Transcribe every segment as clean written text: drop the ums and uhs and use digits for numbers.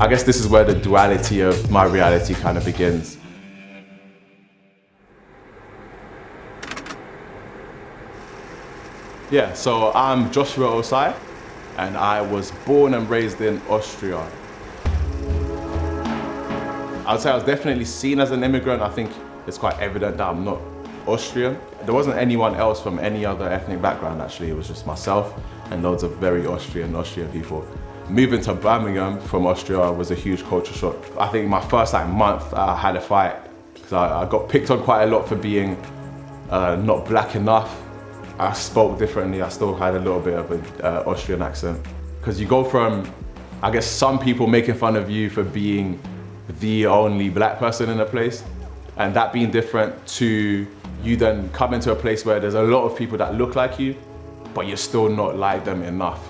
I guess this is where the duality of my reality kind of begins. Yeah, so I'm Joshua Osei, and I was born and raised in Austria. I would say I was definitely seen as an immigrant. I think it's quite evident that I'm not Austrian. There wasn't anyone else from any other ethnic background actually, it was just myself and loads of very Austrian people. Moving to Birmingham from Austria was a huge culture shock. I think my first month I had a fight because I got picked on quite a lot for being not black enough. I spoke differently, I still had a little bit of an Austrian accent. Because you go from, I guess, some people making fun of you for being the only black person in a place, and that being different to you then come into a place where there's a lot of people that look like you, but you're still not like them enough.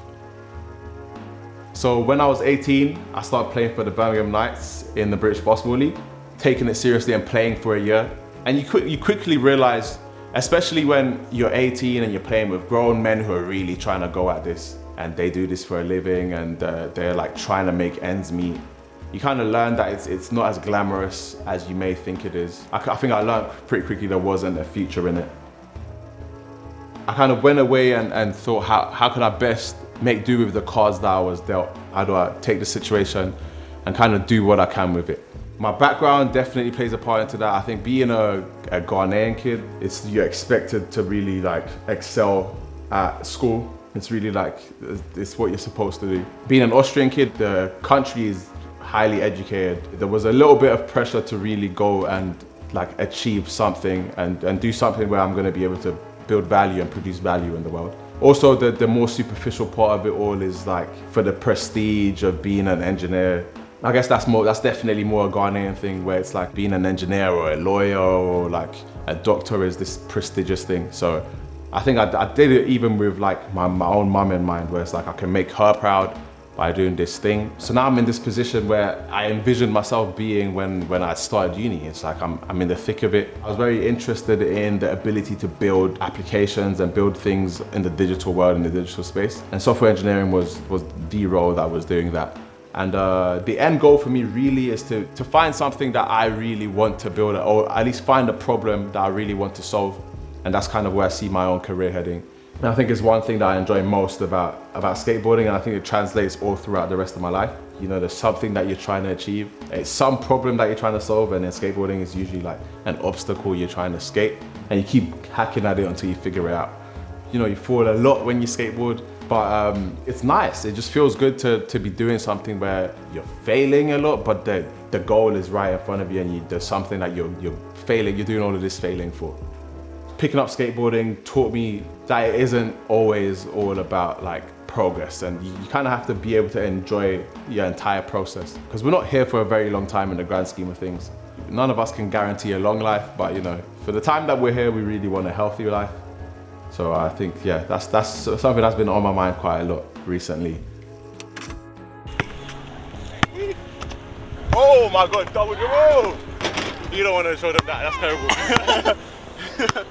So when I was 18, I started playing for the Birmingham Knights in the British Basketball League, taking it seriously and playing for a year. And you quickly realize, especially when you're 18 and you're playing with grown men who are really trying to go at this, and they do this for a living, and they're like trying to make ends meet. You kind of learn that it's not as glamorous as you may think it is. I think I learned pretty quickly there wasn't a future in it. I kind of went away and thought, how can I best make do with the cards that I was dealt? How do I take the situation and kind of do what I can with it? My background definitely plays a part into that. I think being a Ghanaian kid, you're expected to really excel at school. It's really it's what you're supposed to do. Being an Austrian kid, the country is highly educated. There was a little bit of pressure to really go and achieve something and do something where I'm gonna be able to build value and produce value in the world. Also, the more superficial part of it all is for the prestige of being an engineer. I guess that's definitely more a Ghanaian thing, where it's being an engineer or a lawyer or a doctor is this prestigious thing. So I think I did it even with my own mum in mind, where it's I can make her proud by doing this thing. So now I'm in this position where I envisioned myself being when I started uni. It's I'm in the thick of it. I was very interested in the ability to build applications and build things in the digital world, in the digital space. And software engineering was the role that was doing that. And the end goal for me really is to find something that I really want to build, or at least find a problem that I really want to solve. And that's kind of where I see my own career heading. And I think it's one thing that I enjoy most about skateboarding, and I think it translates all throughout the rest of my life. You know, there's something that you're trying to achieve. It's some problem that you're trying to solve, and then skateboarding is usually an obstacle you're trying to escape, and you keep hacking at it until you figure it out. You know, you fall a lot when you skateboard, but it's nice. It just feels good to be doing something where you're failing a lot, but the goal is right in front of you, and there's something that you're failing, you're doing all of this failing for. Picking up skateboarding taught me that it isn't always all about progress, and you kind of have to be able to enjoy your entire process, because we're not here for a very long time in the grand scheme of things. None of us can guarantee a long life, but for the time that we're here, we really want a healthy life. So I think, yeah, that's something that's been on my mind quite a lot recently. Oh my God, double dribble! You don't want to show them that, that's terrible.